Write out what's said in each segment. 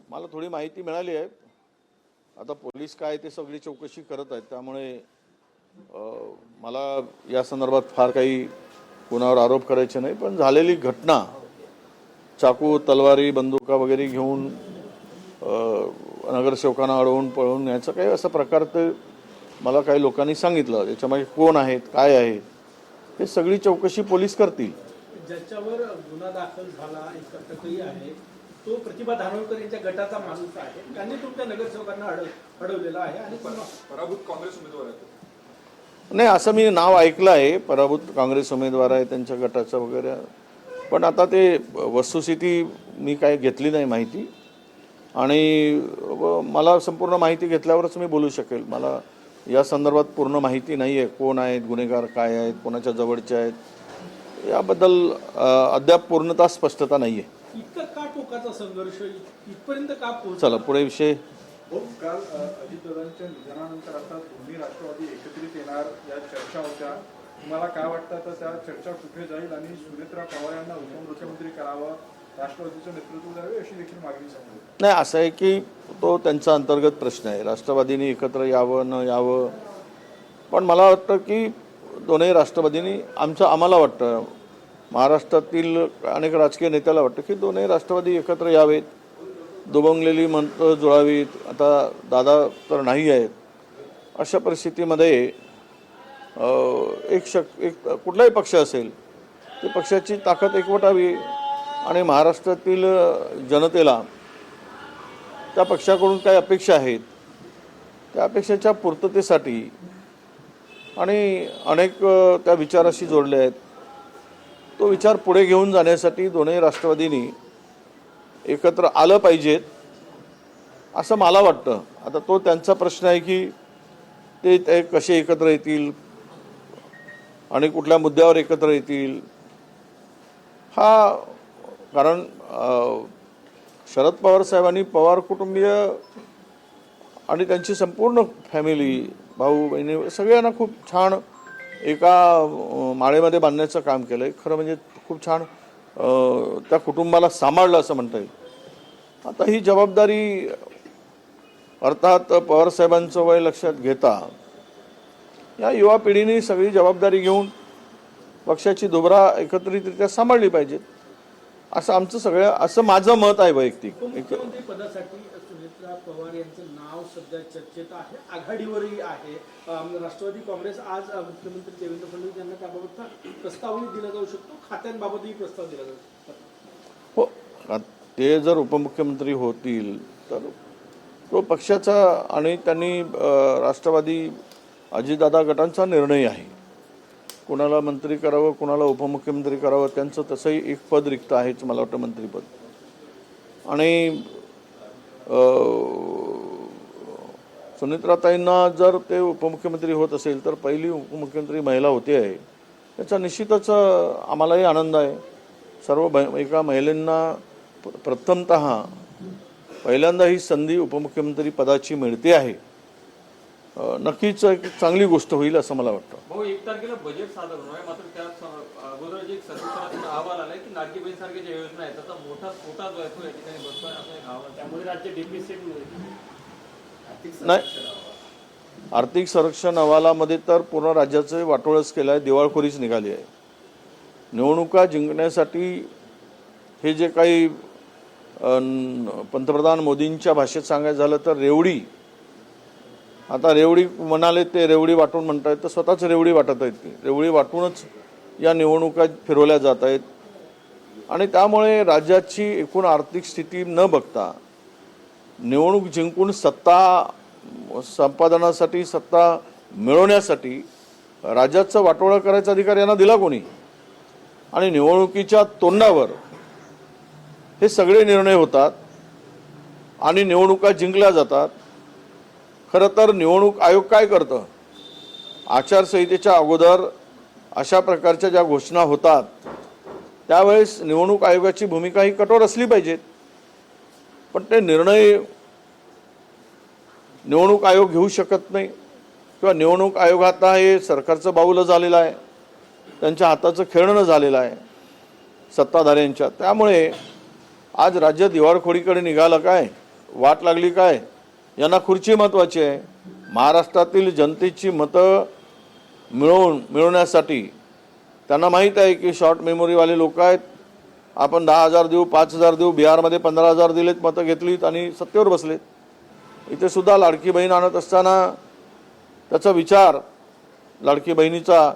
मला थोडी माहिती मिळाली आहे. आता पोलीस काय ते सगळी चौकशी करत आहेत, त्यामुळे मला या संदर्भात फार काही कोणावर आरोप करायचे नाही. पण झालेली घटना, चाकू तलवारी बंदुका वगैरे घेऊन नगरसेवकांना अडवून पळून याचं काही असा प्रकार तर मला काही लोकांनी सांगितलं. याच्यामागे कोण आहेत, काय आहेत, हे सगळी चौकशी पोलीस करतील. ज्याच्यावर गुन्हा दाखल झाला एक प्रकरण आहे, तो प्रतिभा धानोरकर यांच्या गटाचा माणूस आहे. त्यांनी तुमच्या नगरसेवकांना अडवलेला आहे आणि पराभूत काँग्रेस उमेदवार आहेत. नाही, असं मी नाव ऐकलं आहे, पराभूत काँग्रेस उमेदवार आहे त्यांच्या गटाचं वगैरे. पण आता ते वस्तुस्थिती मी काय घेतली नाही माहिती, आणि मला संपूर्ण माहिती घेतल्यावरच मी बोलू शकेल. मला या संदर्भात पूर्ण माहिती नाही आहे, कोण आहेत, गुन्हेगार काय आहेत, कोणाच्या जवळचे आहेत, याबद्दल अद्याप पूर्णतः स्पष्टता नाही आहे. इतका का टोकाचा संघर्ष इथपर्यंत का पोहोचला? चला पुढे विषय. काल अजितदादांच्या निधनानंतर आता दोन्ही राष्ट्रवादी एकत्रित येणार या चर्चा होत्या. तुम्हाला काय वाटतं तर त्या चर्चा कुठे जाईल आणि सुनेत्रा पवार यांना उपमुख्यमंत्री करावं, राष्ट्रवादीचं नेतृत्व द्यावे अशी देखील मागणी समोर? नाही, असं आहे की तो त्यांचा अंतर्गत प्रश्न आहे. राष्ट्रवादीने एकत्र यावं न यावं, पण मला वाटतं की दोन्ही राष्ट्रवादींनी आम्हाला वाटतं, महाराष्ट्रातील अनेक राजकीय नेत्याला वाटतं की दोन्ही राष्ट्रवादी एकत्र यावेत, दुभंगलेली मंत्र जुळावीत. आता दादा तर नाही आहेत, अशा परिस्थितीमध्ये एक कुठलाही पक्ष असेल ते पक्षाची ताकद एकवटावी आणि महाराष्ट्रातील जनतेला त्या पक्षाकडून काय अपेक्षा आहेत त्या अपेक्षेच्या पूर्ततेसाठी आणि अनेक त्या विचाराशी जोडले आहेत, तो विचार पुढे घेऊन जाण्यासाठी दोन्ही राष्ट्रवादींनी एकत्र आलं पाहिजेत असं मला वाटतं. आता तो त्यांचा प्रश्न आहे की ते कसे एकत्र येतील आणि कुठल्या मुद्द्यावर एकत्र येतील. हा कारण शरद पवार साहेबांनी पवार कुटुंबीय आणि त्यांची संपूर्ण फॅमिली, भाऊ बहिणी सगळ्यांना खूप छान एका माळेमध्ये बांधण्याचं काम केलं आहे. खरं म्हणजे खूप छान त्या कुटुंबाला सांभाळलं असं म्हणता येईल. आता ही जबाबदारी अर्थात पवारसाहेबांचं वय लक्षात घेता या युवा पिढीने सगळी जबाबदारी घेऊन पक्षाची दुभरा एकत्रितरित्या सांभाळली पाहिजे, असं माझं मत आहे वैयक्तिक. मुख्यमंत्री पदासाठी सुनेत्रा पवार यांचं नाव सध्या चर्चेत आहे, आघाडीवरही आहे. राष्ट्रवादी काँग्रेस आज मुख्यमंत्री देवेंद्र फडणवीस यांना त्याबाबतचा प्रस्तावही दिला जाऊ शकतो, खात्यांबाबतही प्रस्ताव दिला जाऊ शकतो. हो, ते जर उपमुख्यमंत्री होतील तर तो पक्षाचा आणि त्यांनी राष्ट्रवादी अजितदादा गटांचा निर्णय आहे. कोणाला मंत्री करावं, कोणाला उपमुख्यमंत्री करावं, त्यांचं तसंही एक पद रिक्त आहेच मला वाटतं, मंत्रिपद. आणि सुनेत्राताईंना जर ते उपमुख्यमंत्री होत असेल तर पहिली उपमुख्यमंत्री महिला होते आहे, याचा निश्चितच आम्हालाही आनंद आहे. एका महिलांना प्रथमतः पहिल्यांदा ही संधी उपमुख्यमंत्री पदाची मिळते आहे. नक्कीच एक चांगली गोष्ट होईल असं मला वाटतं. भाऊ, 1 तारखेला बजेट सादर होणार आहे, मात्र त्या अगोदर एक सर्वेक्षणाचा अहवाल आलाय की लाडकी बहीण सारख्या ज्या योजना आहेत त्याचा मोठा कोटा जो आहे तो या ठिकाणी बसतोय असं अहवाल, त्यामुळे राज्य डेफिसिट नाही, आर्थिक संरक्षण अहवालामध्ये तर पूर्ण राज्याचं वाटोळच केलं आहे, दिवाळखोरीच निघाली आहे. निवडणुका जिंकण्यासाठी हे जे काही पंतप्रधान मोदींच्या भाषेत सांगायचं झालं तर रेवडी, आता रेवडी म्हणाले ते रेवडी वाटून म्हणतायत, तर स्वतःच रेवडी वाटत आहेत. ती रेवडी वाटूनच या निवडणुका फिरवल्या जात आहेत. आणि त्यामुळे राज्याची एकूण आर्थिक स्थिती न बघता निवडणूक जिंकून सत्ता संपादनासाठी, सत्ता मिळवण्यासाठी राज्याचं वाटोळं करायचा अधिकार यांना दिला कोणी? आणि निवडणुकीच्या तोंडावर हे सगळे निर्णय होतात आणि निवडणुका जिंकल्या जातात. खरं तर निवडणूक आयोग काय करतं? आचारसंहितेच्या अगोदर अशा प्रकारच्या ज्या घोषणा होतात त्यावेळेस निवडणूक आयोगाची भूमिका ही कठोर असली पाहिजे. पण ते निर्णय निवडणूक आयोग घेऊ शकत नाही, किंवा निवडणूक आयोग आता हे सरकारचं बाऊलं झालेलं आहे, त्यांच्या हाताचं खेळणं झालेलं आहे सत्ताधाऱ्यांच्या. त्यामुळे आज राज्य दिवाळखोरीकडे निघालं काय वाट लागली काय? यांना खुर्ची महत्त्वाची आहे. महाराष्ट्रातील जनतेची मतं मिळवण्यासाठी त्यांना माहीत आहे की शॉर्ट मेमोरीवाले लोक आहेत. आपण 10,000 देऊ, 5,000 देऊ, बिहारमध्ये 15,000 दिलेत, मतं घेतलीत आणि सत्तेवर बसलेत. इथे सुद्धा लाडकी बहीण आणत असताना त्याचा विचार लाडकी बहिणीचा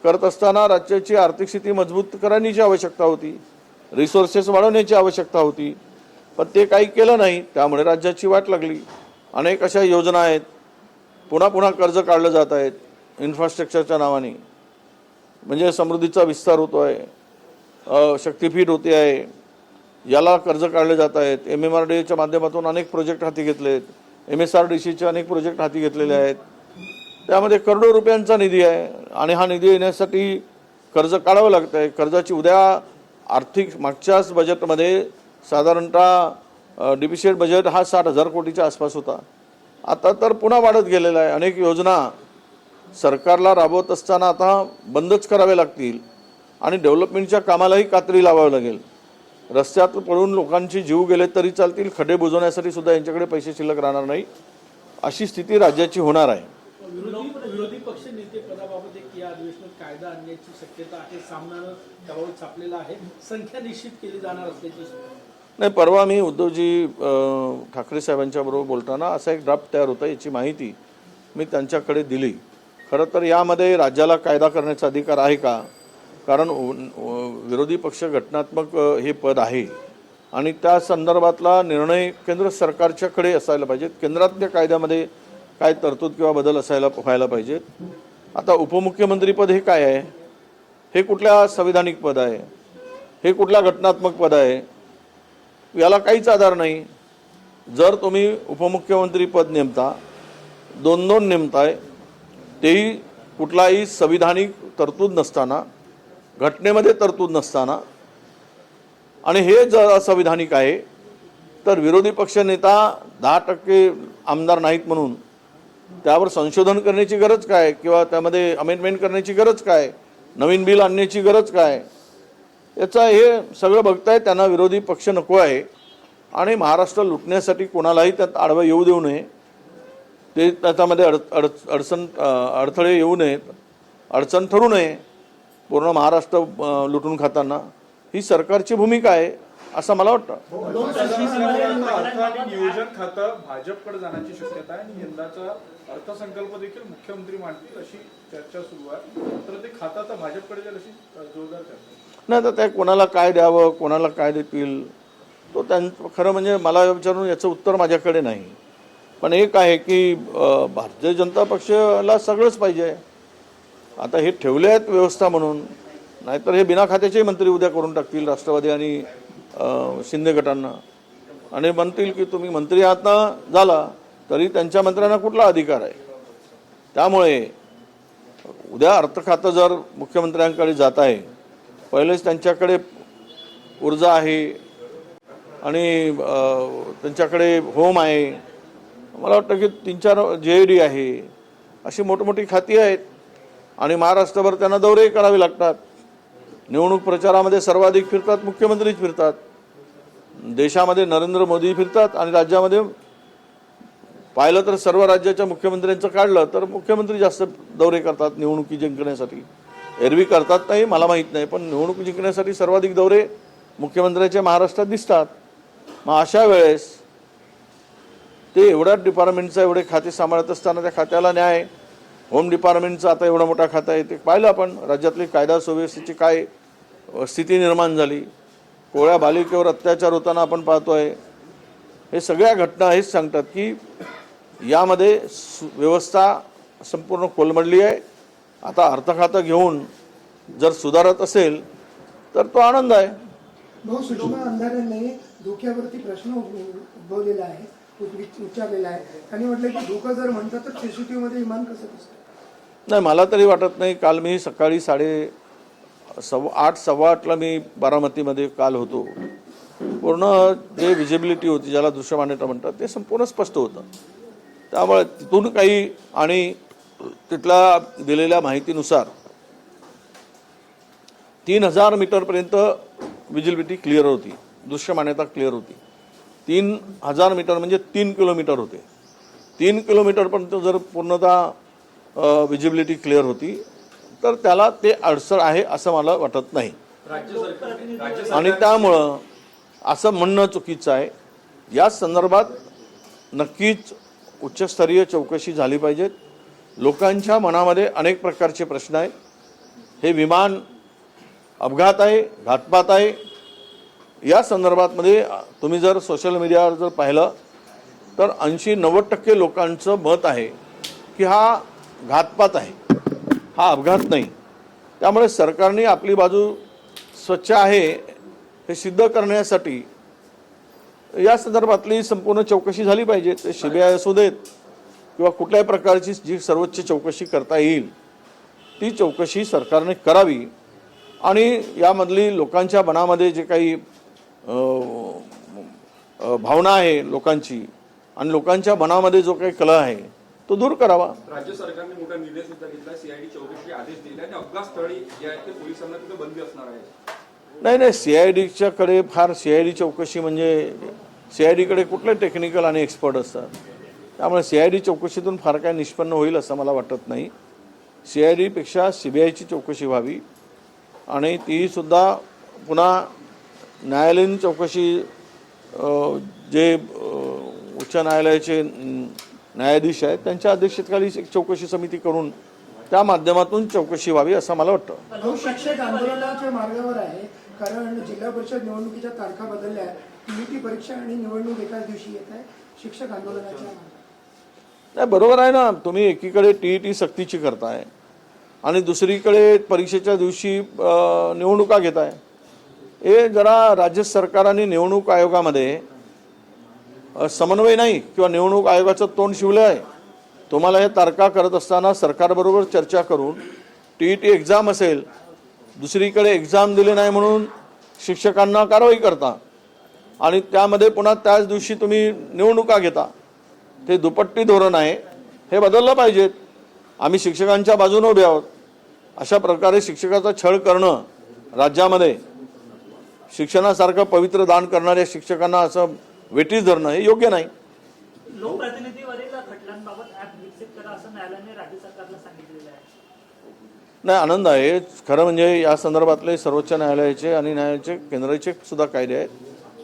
करत असताना राज्याची आर्थिक स्थिती मजबूत करण्याची आवश्यकता होती, रिसोर्सेस वाढवण्याची आवश्यकता होती, पण ते काही केलं नाही. त्यामुळे राज्याची वाट लागली. अनेक अशा योजना आहेत, पुन्हा कर्ज काढलं जात आहेत इन्फ्रास्ट्रक्चरच्या नावाने. म्हणजे समृद्धीचा विस्तार होतो आहे, शक्तीपीठ होते आहे, याला कर्ज काढले जात आहेत. MMRDAच्या माध्यमातून अनेक प्रोजेक्ट हाती घेतले आहेत, MSRDCचे अनेक प्रोजेक्ट हाती घेतलेले आहेत. त्यामध्ये करोडो रुपयांचा निधी आहे आणि हा निधी येण्यासाठी कर्ज काढावं लागतं आहे. कर्जाची उद्या आर्थिक मागच्याच बजेटमध्ये साधारणतः डिफिसिट बजेट हा 60,000 कोटीच्या आसपास होता. आता तर पुन्हा वाढत गेलेला आहे. अनेक योजना सरकारला राबवत असताना आता बंदच कराव्या लागतील आणि डेव्हलपमेंटच्या कामालाही कात्री लावावं लागेल. रस्त्यात पडून लोकांचे जीव गेले तरी चालतील, खड्डे बुजवण्यासाठी सुद्धा यांच्याकडे पैसे शिल्लक राहणार नाही, अशी स्थिती राज्याची होणार आहे. विरोधी पक्ष नेते पदाबाबत एक या अधिवेशनात कायदा आणण्याची शक्यता आहे. सामनानं त्याबाबत छापलेला आहे. संख्या निश्चित केली जाणार असल्याची नाही, परवा मी उद्धवजी ठाकरे साहेबांच्या बरोबर बोलताना असा एक ड्राफ्ट तयार होता, याची माहिती मी त्यांच्याकडे दिली. खरं तर यामध्ये राज्याला कायदा करण्याचा अधिकार आहे का? कारण विरोधी पक्ष घटनात्मक हे पद आहे आणि त्या संदर्भातला निर्णय केंद्र सरकारच्याकडे असायला पाहिजेत. केंद्रातल्या कायद्यामध्ये काय तरतूद किंवा बदल व्हायला पाहिजेत. आता उपमुख्यमंत्रीपद हे काय आहे? हे कुठल्या संविधानिक पद आहे? हे कुठल्या घटनात्मक पद आहे? याला काहीच आधार नाही. जर तुम्ही उपमुख्यमंत्री पद नेमता, 2-2 नेमताय, तेही कुठलाही संविधानिक तरतूद नसताना, घटनेमध्ये तरतूद नसताना, आणि हे जर असंविधानिक आहे तर विरोधी पक्षनेता 10% आमदार नाहीत म्हणून त्यावर संशोधन करण्याची गरज काय? किंवा त्यामध्ये अमेंडमेंट करण्याची गरज काय? नवीन बिल आणण्याची गरज काय? याचा हे सगळं बघताय. त्यांना विरोधी पक्ष नको आहे आणि महाराष्ट्र लुटण्यासाठी कोणालाही त्यात आडवं येऊ देऊ नये, ते त्याच्यामध्ये अडथळे येऊ नयेत, अडचण ठरू नये. पूर्ण महाराष्ट्र लुटून खाताना ही सरकारची भूमिका आहे असं मला वाटतं. अर्थ आणि नियोजन खातं भाजपकडे जाण्याची शक्यता आहे आणि यंदाचा अर्थसंकल्प देखील मुख्यमंत्री मांडतील अशी चर्चा सुरू आहे. तर ते खातं आता भाजपकडे जाईल अशी जोरदार चर्चा. नाही, तर त्या कोणाला काय द्यावं, कोणाला काय देतील, तो त्यांचं खरं म्हणजे मला विचारून याचं उत्तर माझ्याकडे नाही. पण एक आहे की भारतीय जनता पक्षाला सगळंच पाहिजे. आता हे ठेवले आहेत व्यवस्था म्हणून, नाहीतर हे बिना खात्याचे मंत्री उद्या करून टाकतील राष्ट्रवादी आणि शिंदे गटांना, आणि म्हणतील की तुम्ही मंत्री आहात ना, झाला तरी त्यांच्या मंत्र्यांना कुठला अधिकार आहे. त्यामुळे उद्या अर्थ खातं जर मुख्यमंत्र्यांकडे जात आहे, पहिलेच त्यांच्याकडे ऊर्जा आहे आणि त्यांच्याकडे होम आहे, मला वाटतं की 3-4 JAD आहे, अशी मोठमोठी खाती आहेत आणि महाराष्ट्रभर त्यांना दौरे करावे लागतात. निवडणूक प्रचारामध्ये सर्वाधिक फिरतात मुख्यमंत्रीच फिरतात. देशामध्ये नरेंद्र मोदी फिरतात आणि राज्यामध्ये पाहिलं तर सर्व राज्याच्या मुख्यमंत्र्यांचं काढलं तर मुख्यमंत्री जास्त दौरे करतात निवडणुकी जिंकण्यासाठी. एरवी करतात नाही मला माहीत नाही, पण निवडणूक जिंकण्यासाठी सर्वाधिक दौरे मुख्यमंत्र्यांच्या महाराष्ट्रात दिसतात. मग अशा वेळेस ते एवढ्या डिपार्टमेंटचं एवढे खाते सांभाळत असताना त्या खात्याला न्याय, होम डिपार्टमेंटचं आता एवढा मोठा खाता आहे, ते पाहिलं आपण राज्यातली कायदा सुव्यवस्थेची काय स्थिती निर्माण झाली. कोळ्या बालिकेवर अत्याचार होताना आपण पाहतोय. हे सगळ्या घटना हेच सांगतात की यामध्ये व्यवस्था संपूर्ण कोलमडली आहे. आता अर्थखातं घेऊन जर सुधारत असेल तर तो आनंद आहे. भाऊ, सुषमा अंधारेंनी धोक्यावरती प्रश्न उद्भवलेला आहे, विचारलेला आहे आणि म्हटलं की धोका जर म्हणतात तर CCTV मध्ये इमान कसं दिसतं? नाही, मला तरी वाटत नाही. काल मी सकाळी 8:15 मी बारामतीमध्ये काल होतो. पूर्ण जे विजिबिलिटी होती, ज्याला दृश्यमान्यता म्हणतात, ते संपूर्ण स्पष्ट होतं. त्यामुळे तिथून काही आणि तिथल्या दिलेल्या माहितीनुसार 3000 मीटरपर्यंत विजिबिलिटी क्लिअर होती, दृश्यमान्यता क्लिअर होती. 3000 मीटर म्हणजे 3 किलोमीटर होते. 3 किलोमीटरपर्यंत जर पूर्णतः विजिबिलिटी क्लिअर होती तर त्याला ते अडचण आहे असं मला वाटत नाही. आणि त्यामुळं असं म्हणणं चुकीचं आहे. या संदर्भात नक्कीच उच्चस्तरीय चौकशी झाली पाहिजे. लोकांच्या मनामध्ये अनेक प्रकारचे प्रश्न आहेत. हे विमान अपघात आहे, घातपात आहे, या संदर्भातमध्ये तुम्ही जर सोशल मीडियावर जर पाहिलं तर 80-90% लोकांचं मत आहे की हा घातपात आहे, हा अपघात नाही. त्यामुळे सरकारने आपली बाजू स्वच्छ आहे हे सिद्ध करण्यासाठी या संदर्भातली संपूर्ण चौकशी झाली पाहिजे. ते CBI असू देत किंवा कुठल्याही प्रकारची जी सर्वोच्च चौकशी करता येईल ती चौकशी सरकारने करावी. आणि यामधली लोकांच्या मनामध्ये जे काही भावना आहे लोकांची आणि लोकांच्या मनामध्ये जो काही कलह आहे तो दूर करावा. राज्य सरकारने मोठा निर्णय सुद्धा घेतला, सीआयडी चौकशीचे आदेश दिले आणि अपघात स्थळी जे आहे ते पोलिसांना तिथे बंदी असणार आहे. नाही, CIDच्या कडे फार CID चौकशी म्हणजे CID कडे कुठले टेक्निकल आणि एक्सपर्ट असतात. त्यामुळे CID चौकशीतून फार काय निष्पन्न होईल असं मला वाटत नाही. CID पेक्षा CBIची चौकशी व्हावी आणि ती सुद्धा पुन्हा न्यायालयीन चौकशी जे उच्च न्यायालयाचे न्यायाधीश आहेत त्यांच्या अध्यक्षतेखाली एक चौकशी समिती करून त्या माध्यमातून चौकशी व्हावी असं मला वाटतं. शिक्षक आंदोलनाच्या मार्गावर आहे कारण जिल्हा परिषद निवडणुकीच्या तारखा बदलल्या. TET परीक्षा आणि निवडणूक एकाच दिवशी येत आहे. शिक्षक आंदोलनाच्या नाही, बरोबर आहे ना. तुम्ही एकीकडे TET सक्तीची करताय आणि दुसरीकडे परीक्षेच्या दिवशी निवडणुका घेताय. हे जरा राज्य सरकार आणि निवडणूक आयोगामध्ये समन्वय नाही किंवा निवडणूक आयोगाचं तोंड शिवलं आहे. तुम्हाला हे तारखा करत असताना सरकारबरोबर चर्चा करून TET एक्झाम असेल, दुसरीकडे एक्झाम दिले नाही म्हणून शिक्षकांना कारवाई करता आणि त्यामध्ये पुन्हा त्याच दिवशी तुम्ही निवडणुका घेता. ते दुपट्टी धोरण आहे, हे बदललं पाहिजेत. आम्ही शिक्षकांच्या बाजूने उभे आहोत. अशा प्रकारे शिक्षकाचा छळ करणं राज्यामध्ये शिक्षणासारखं पवित्र दान करणाऱ्या शिक्षकांना असं वेठीस धरणं हे योग्य नाही. लोकप्रतिनिधीवरील खटल्यांबाबत ऍप विकसित करा असं न्यायालयाने राज्य सरकारला सांगितलेलं आहे. नाही, आनंद आहे. खरं म्हणजे या संदर्भातले सर्वोच्च न्यायालयाचे आणि न्यायालयाचे केंद्राचे सुद्धा कायदे आहेत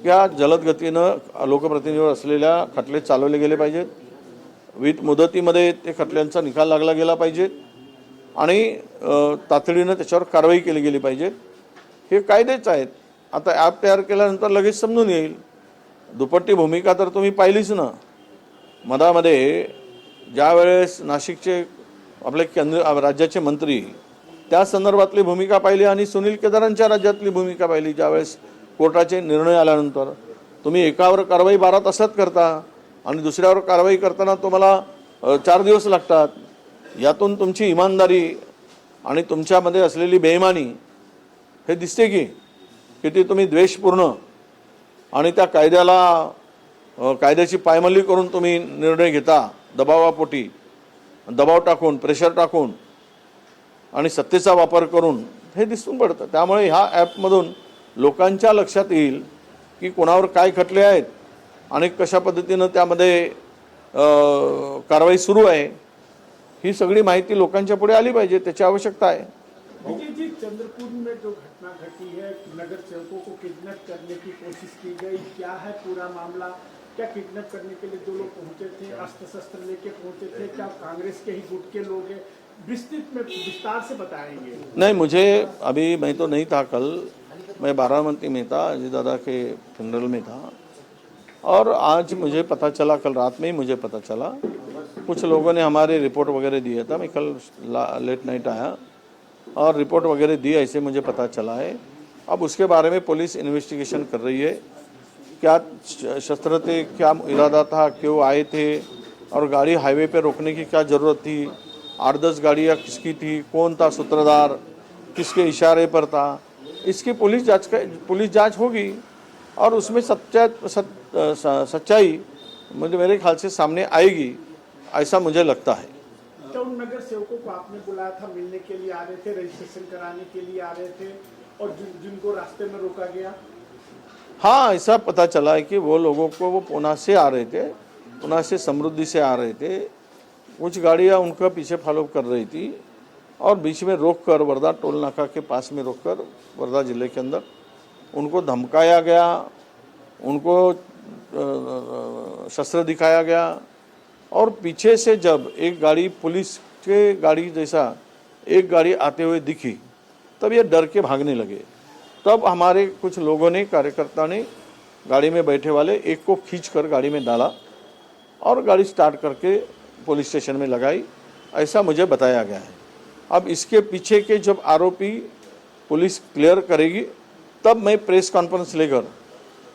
की या जलद गतीनं लोकप्रतिनिधीवर असलेल्या खटले चालवले गेले पाहिजेत. विथ मुदतीमध्ये ते खटल्यांचा निकाल लागला गेला पाहिजे आणि तातडीनं त्याच्यावर कारवाई केली गेली पाहिजे. हे कायदेच आहेत. आता ॲप तयार केल्यानंतर लगेच समजून येईल. दुपट्टी भूमिका तर तुम्ही पाहिलीच ना. मधामध्ये ज्यावेळेस नाशिकचे आपले राज्याचे मंत्री त्या संदर्भातली भूमिका पाहिली आणि सुनील केदारांच्या राज्यातली भूमिका पाहिली. ज्यावेळेस कोर्टाचे निर्णय आल्यानंतर तुम्ही एकावर कारवाई 12 तासात करता आणि दुसऱ्यावर कारवाई करताना तुम्हाला 4 दिवस लागतात. यातून तुमची इमानदारी आणि तुमच्यामध्ये असलेली बेईमानी हे दिसते की किती तुम्ही द्वेषपूर्ण आणि त्या कायद्याची पायमल्ली करून तुम्ही निर्णय घेता. दबावापोटी दबाव टाकून, प्रेशर टाकून आणि सत्तेचा वापर करून हे दिसून पडतं. त्यामुळे ह्या ॲपमधून लोकांच्या लक्षात येईल की कोणावर काय खटले आहेत आणि कशा पद्धतीनं त्यामध्ये कारवाई सुरू आहे. ही सगळी माहिती लोकांच्या पुढे आली पाहिजे. त्याची आवश्यकता आहे. विजय जी, चंद्रपुर में जो घटना घटी है, नगर सेवकों को किडनैप करने की कोशिश की गई, क्या है पूरा मामला? क्या किडनैप करने के लिए 2 लोग पहुंचे थे, अस्त्र शस्त्र लेके पहुंचे थे, क्या कांग्रेस के ही गुट के लोग हैं? विस्तार से बताएंगे. नहीं, मुझे अभी मैं तो नहीं था कल. मैं बारामती में था, अजय दादा के फनरल में था और आज मुझे पता चला, कल रात में ही मुझे पता चला. कुछ लोगों ने हमारे रिपोर्ट वगैरह दिया था. मैं कल लेट नाइट आया और रिपोर्ट वगैरह दी, ऐसे मुझे पता चला है. अब उसके बारे में पुलिस इन्वेस्टिगेशन कर रही है. क्या शस्त्र थे, क्या इरादा था, क्यों आए थे और गाड़ी हाईवे पे रोकने की क्या ज़रूरत थी, 8-10 गाड़ियाँ किसकी थी, कौन था सूत्रधार, किसके इशारे पर था, इसकी पुलिस जांच होगी और उसमें सच्चाई मुझे मेरे ख्याल से सामने आएगी, ऐसा मुझे लगता है. तो उन नगर सेवकों को आपने बुलाया था, मिलने के लिए आ रहे थे, रजिस्ट्रेशन कराने के लिए आ रहे थे और जिनको रास्ते में रोका गया? हाँ, ऐसा पता चला है कि वो लोगों को वो पूना से आ रहे थे, पूना से समृद्धि से आ रहे थे। कुछ गाड़ियाँ उनका पीछे फॉलो कर रही थी और बीच में रोक कर वर्धा टोल नाका के पास में रोककर वर्धा जिले के अंदर उनको धमकाया गया, उनको शस्त्र दिखाया गया और पीछे से जब एक गाड़ी पुलिस के गाड़ी जैसा एक गाड़ी आते हुए दिखी तब ये डर के भागने लगे। तब हमारे कुछ लोगों ने, कार्यकर्ता ने गाड़ी में बैठे वाले एक को खींचकर गाड़ी में डाला और गाड़ी स्टार्ट करके पुलिस स्टेशन में लगाई, ऐसा मुझे बताया गया है। अब इसके पीछे के जब आरोपी पुलिस क्लियर करेगी तब मैं प्रेस कॉन्फ्रेंस लेकर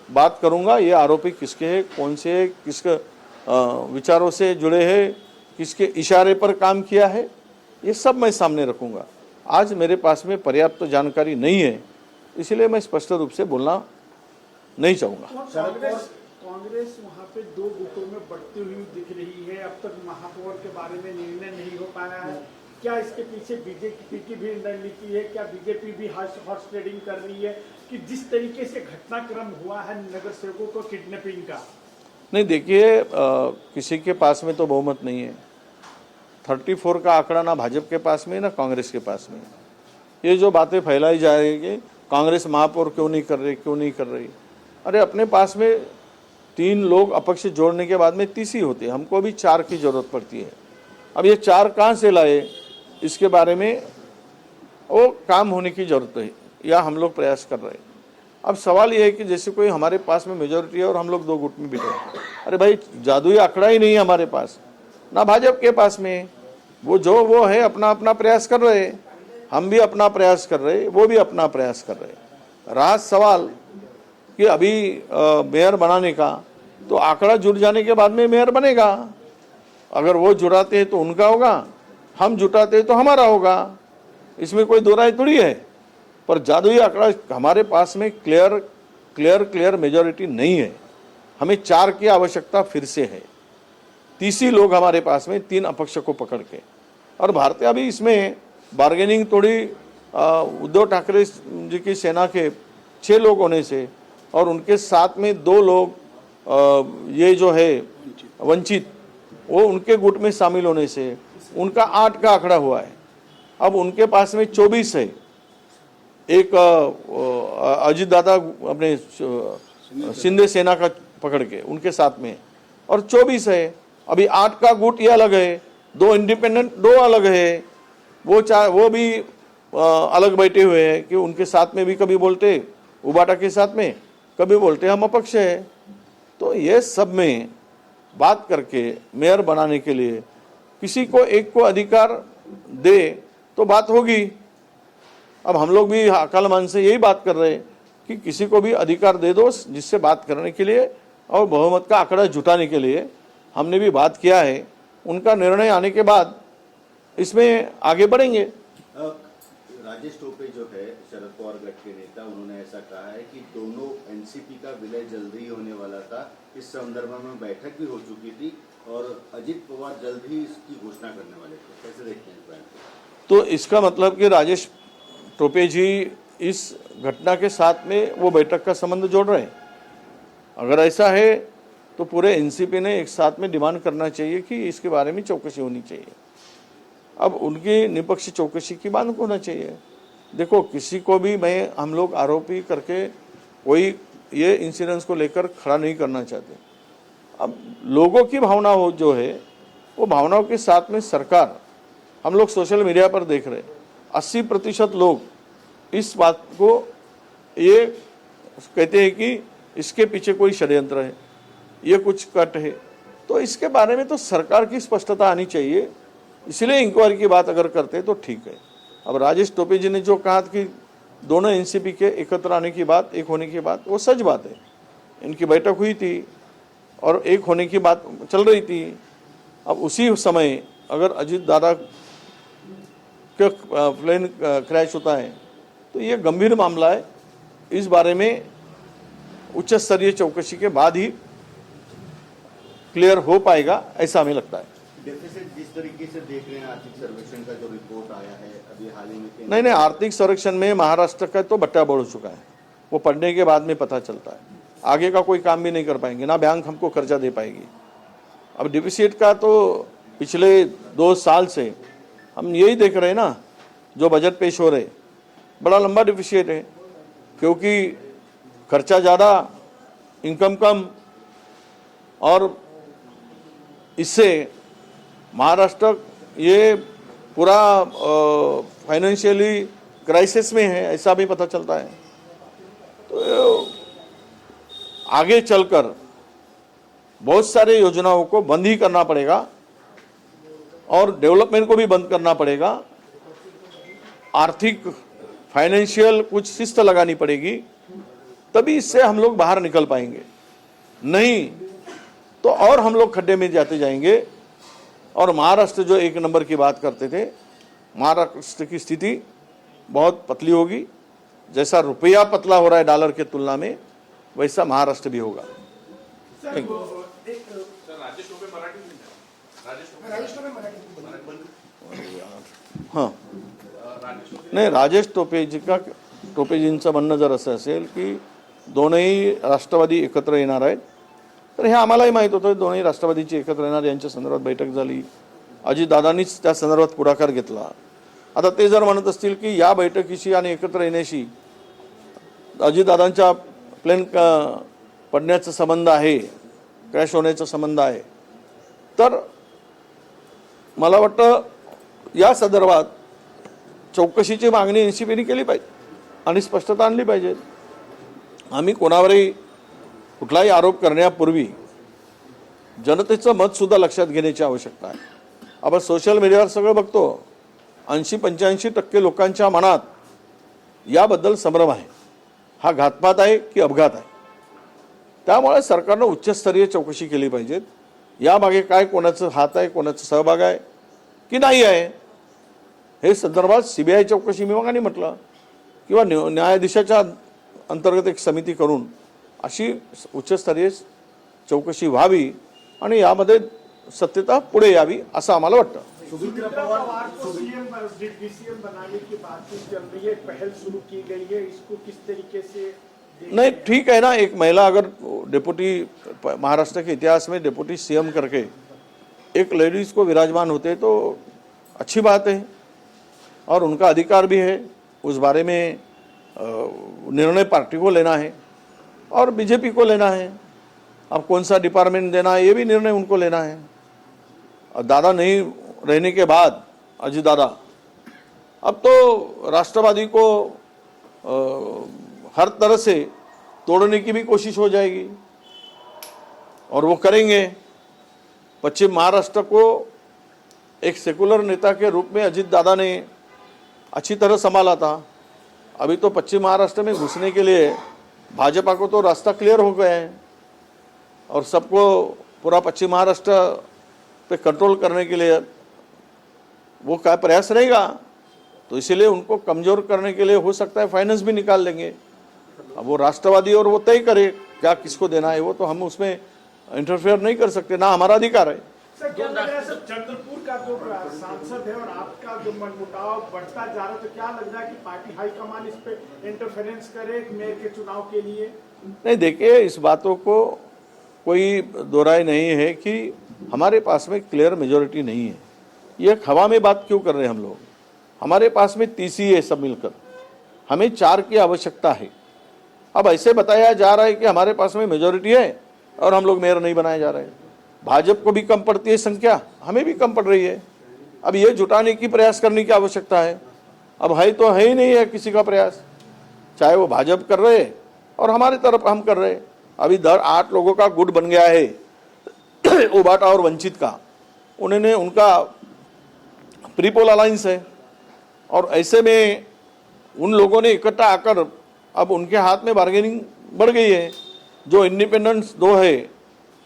बात करूंगा, ये आरोपी किसके हैं, कौन से हैं, किसके विचारों से जुड़े हैं, किसके इशारे पर काम किया है, ये सब मैं सामने रखूंगा। आज मेरे पास में पर्याप्त जानकारी नहीं है, इसलिए मैं स्पष्ट रूप से बोलना नहीं चाहूँगा। कांग्रेस वहाँ पे 2 गुटों में बढ़ती हुई दिख रही है। अब तक महापौर के बारे में निर्णय नहीं हो पाया है। क्या इसके पीछे बीजेपी की भी रणनीति है? क्या बीजेपी भी हॉर्स ट्रेडिंग कर रही है कि जिस तरीके से घटनाक्रम हुआ है नगर सेवकों को किडनैपिंग का? नहीं, देखिए, किसी के पास में तो बहुमत नहीं है। 34 का आंकड़ा ना भाजपा के पास में ना कांग्रेस के पास में। ये जो बातें फैलाई जा रही है, कांग्रेस महापौर क्यों नहीं कर रही, अरे अपने पास में 3 लोग अपक्ष जोड़ने के बाद में 30 ही होते हैं, हमको भी 4 की जरूरत पड़ती है। अब ये 4 कहाँ से लाए, इसके बारे में वो काम होने की जरूरत है या हम लोग प्रयास कर रहे हैं। अब सवाल ये है कि जैसे कोई हमारे पास में मेजोरिटी है और हम लोग 2 गुट में बैठे, अरे भाई जादुई आंकड़ा ही नहीं है हमारे पास, ना भाजपा के पास में। वो है अपना अपना प्रयास कर रहे, हम भी अपना प्रयास कर रहे, वो भी अपना प्रयास कर रहे। रहा सवाल कि अभी मेयर बनाने का, तो आंकड़ा जुड़ जाने के बाद में मेयर बनेगा। अगर वो जुड़ाते हैं तो उनका होगा, हम जुटाते हैं तो हमारा होगा, इसमें कोई दो राय थोड़ी है। पर जादुई आंकड़ा हमारे पास में क्लियर मेजॉरिटी नहीं है। हमें 4 की आवश्यकता फिर से है। 30 ही लोग हमारे पास में, 3 अपक्ष को पकड़ के। और भारतीय अभी इसमें बार्गेनिंग थोड़ी उद्धव ठाकरे जी की सेना के 6 लोग होने से और उनके साथ में 2 लोग ये जो है वंचित, वो उनके गुट में शामिल होने से उनका 8 का आंकड़ा हुआ है। अब उनके पास में 24 है, एक अजीत दादा अपने शिंदे सेना का पकड़ के उनके साथ में, और 24 है। अभी 8 का गुट ये अलग है, 2 इंडिपेंडेंट 2 अलग है, वो भी अलग बैठे हुए हैं कि उनके साथ में भी कभी बोलते उबाटा के साथ में, कभी बोलते हम अपक्ष है। तो ये सब में बात करके मेयर बनाने के लिए किसी को एक को अधिकार दे तो बात होगी। अब हम लोग भी अकालमान से यही बात कर रहे हैं कि किसी को भी अधिकार दे दो जिससे बात करने के लिए और बहुमत का आंकड़ा जुटाने के लिए हमने भी बात किया है। उनका निर्णय आने के बाद इसमें आगे बढ़ेंगे। राजेश टोपे जो है शरद पवार गठ के नेता, उन्होंने ऐसा कहा है कि दोनों एनसीपी का विलय जल्द ही होने वाला था। इस संदर्भ में बैठक भी हो चुकी थी और अजित पवार जल्द ही इसकी घोषणा करने वाले थे। कैसे देखते हैं इस बात को? तो इसका मतलब कि राजेश टोपे जी इस घटना के साथ में वो बैठक का संबंध जोड़ रहे हैं। अगर ऐसा है तो पूरे एनसीपी ने एक साथ में डिमांड करना चाहिए कि इसके बारे में चौकसी होनी चाहिए। अब उनकी निष्पक्ष चौकसी की बात होना चाहिए। देखो, किसी को भी हम लोग आरोपी करके कोई ये इंसिडेंस को लेकर खड़ा नहीं करना चाहते। अब लोगों की भावना हो जो है, वो भावनाओं के साथ में सरकार, हम लोग सोशल मीडिया पर देख रहे 80% लोग इस बात को ये कहते हैं कि इसके पीछे कोई षड्यंत्र है, ये कुछ कट है। तो इसके बारे में तो सरकार की स्पष्टता आनी चाहिए, इसलिए इंक्वायरी की बात अगर करते तो ठीक है। अब राजेश टोपे जी ने जो कहा कि दोनों एनसीपी के एकत्र आने की बात, एक होने की बात, वो सच बात है। इनकी बैठक हुई थी और एक होने की बात चल रही थी। अब उसी समय अगर अजीत दादा का प्लेन क्रैश होता है तो ये गंभीर मामला है। इस बारे में उच्च स्तरीय चौकसी के बाद ही क्लियर हो पाएगा, ऐसा हमें लगता है। डेफिसिट जिस तरीके से देख रहे हैं, आर्थिक सर्वेक्षण का जो रिपोर्ट आया है अभी हाल ही में, नहीं, आर्थिक सर्वेक्षण में महाराष्ट्र का तो बट्टा बढ़ चुका है, वो पढ़ने के बाद में पता चलता है। आगे का कोई काम भी नहीं कर पाएंगे, ना बैंक हमको कर्जा दे पाएगी। अब डिफिसिट का तो पिछले 2 साल से हम यही देख रहे हैं ना, जो बजट पेश हो रहे बड़ा लंबा डिफिसिट है, क्योंकि खर्चा ज़्यादा, इनकम कम, और इससे महाराष्ट्र ये पूरा फाइनेंशियली क्राइसिस में है, ऐसा भी पता चलता है। तो आगे चलकर बहुत सारे योजनाओं को बंद ही करना पड़ेगा और डेवलपमेंट को भी बंद करना पड़ेगा। आर्थिक फाइनेंशियल कुछ शिस्त लगानी पड़ेगी, तभी इससे हम लोग बाहर निकल पाएंगे, नहीं तो और हम लोग खड्डे में जाते जाएंगे। और महाराष्ट्र जो 1 नंबर की बात करते थे, महाराष्ट्र की स्थिति बहुत पतली होगी। जैसा रुपया पतला हो रहा है डॉलर के तुलना में, वैसा महाराष्ट्र भी होगा। Thank you. हां, नाही, राजेश टोपेजींचं म्हणणं जर असं असेल की दोनही राष्ट्रवादी एकत्र येणार आहेत, तर हे आम्हालाही माहीत होतं, दोन्ही राष्ट्रवादीची एकत्र येणार, यांच्या संदर्भात बैठक झाली, अजितदादांनीच त्या संदर्भात पुढाकार घेतला। आता ते जर म्हणत असतील की या बैठकीशी आणि एकत्र येण्याशी अजितदादांच्या प्लेन पडण्याचा संबंध आहे, क्रॅश होण्याचा संबंध आहे, तर मला वाटतं या संदर्भात चौकशीची मागणी एनसीपीने केली पाहिजे आणि स्पष्टता आणली पाहिजे। आम्ही कोणावरही कुठलाही आरोप करण्यापूर्वी जनतेचं मतसुद्धा लक्षात घेण्याची आवश्यकता आहे। आपण सोशल मीडियावर सगळं बघतो, 80-85% लोकांच्या मनात याबद्दल संभ्रम आहे, हा घातपात आहे की अपघात आहे। त्यामुळे सरकारनं उच्चस्तरीय चौकशी केली पाहिजे, यामागे काय कोणाचा हात आहे, कोणाचा सहभाग आहे की नाही आहे, हे संदर्भात सीबीआय चौकशी मी मगानी म्हटलं, किंवा न्यायाधीशाच्या अंतर्गत एक समिती करून अशी उच्चस्तरीय चौकशी व्हावी आणि यामध्ये सत्यता पुढे यावी असं आम्हाला वाटतं। सुमित्रा पवार को सीएम डीसीएम बनाने की बातचीत चल रही है, पहल शुरू की गई है, इसको किस तरीके से? नहीं, ठीक है ना, एक महिला अगर डिप्टी, महाराष्ट्र के इतिहास में डिप्टी सीएम करके एक लेडीज को विराजमान होते तो अच्छी बात है और उनका अधिकार भी है, उस बारे में निर्णय पार्टी को लेना है और बीजेपी को लेना है। अब कौन सा डिपार्टमेंट देना है ये भी निर्णय उनको लेना है। और दादा नहीं रहने के बाद अजित दादा, अब तो राष्ट्रवादी को हर तरह से तोड़ने की भी कोशिश हो जाएगी और वो करेंगे। पश्चिम महाराष्ट्र को एक सेकुलर नेता के रूप में अजित दादा ने अच्छी तरह संभाला था। अभी तो पश्चिम महाराष्ट्र में घुसने के लिए भाजपा को तो रास्ता क्लियर हो गया है और सबको पूरा पश्चिम महाराष्ट्र पे कंट्रोल करने के लिए वो क्या प्रयास रहेगा, तो इसीलिए उनको कमज़ोर करने के लिए हो सकता है फाइनेंस भी निकाल लेंगे। अब वो राष्ट्रवादी और वो तय करे क्या किसको देना है, वो तो हम उसमें इंटरफेयर नहीं कर सकते, ना हमारा अधिकार है। सर क्या लग रहा है सर, चंद्रपुर का जो सांसद है और आपका जो मनमुटाव बढ़ता जा रहा है, तो क्या लग रहा है कि पार्टी हाईकमान इस पे इंटरफेरेंस करे मेयर के चुनाव के लिए? नहीं, देखिए, इस बातों को कोई दोहराई नहीं है कि हमारे पास में क्लियर मेजोरिटी नहीं है। ये हवा में बात क्यों कर रहे हैं हम लोग? हमारे पास में 30 ही है सब मिलकर, हमें 4 की आवश्यकता है। अब ऐसे बताया जा रहा है कि हमारे पास में मेजोरिटी है और हम लोग मेयर नहीं बनाए जा रहे हैं। भाजपा को भी कम पड़ती है संख्या, हमें भी कम पड़ रही है। अब ये जुटाने की प्रयास करने की आवश्यकता है। अब है तो है ही नहीं है किसी का प्रयास, चाहे वो भाजपा कर रहे और हमारी तरफ हम कर रहे। अभी 8 लोगों का गुट बन गया है उबाटा और वंचित का, उन्होंने उनका प्रीपोल अलायंस है और ऐसे में उन लोगों ने इकट्ठा आकर अब उनके हाथ में बार्गेनिंग बढ़ गई है। जो इंडिपेंडेंस 2 है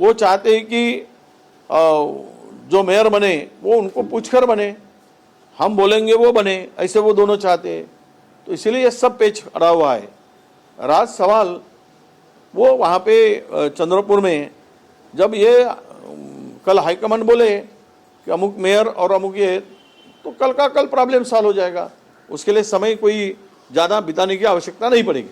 वो चाहते हैं कि जो मेयर बने वो उनको पूछकर बने, हम बोलेंगे वो बने, ऐसे वो दोनों चाहते हैं। तो इसीलिए ये सब पेच अड़ा हुआ है। राज सवाल वो वहाँ पे चंद्रपुर में जब ये कल हाईकमान बोले कि अमुक मेयर और अमुक ये, तो कल का कल प्रॉब्लम सॉल्व हो जाएगा। उसके लिए समय कोई ज़्यादा बिताने की आवश्यकता नहीं पड़ेगी।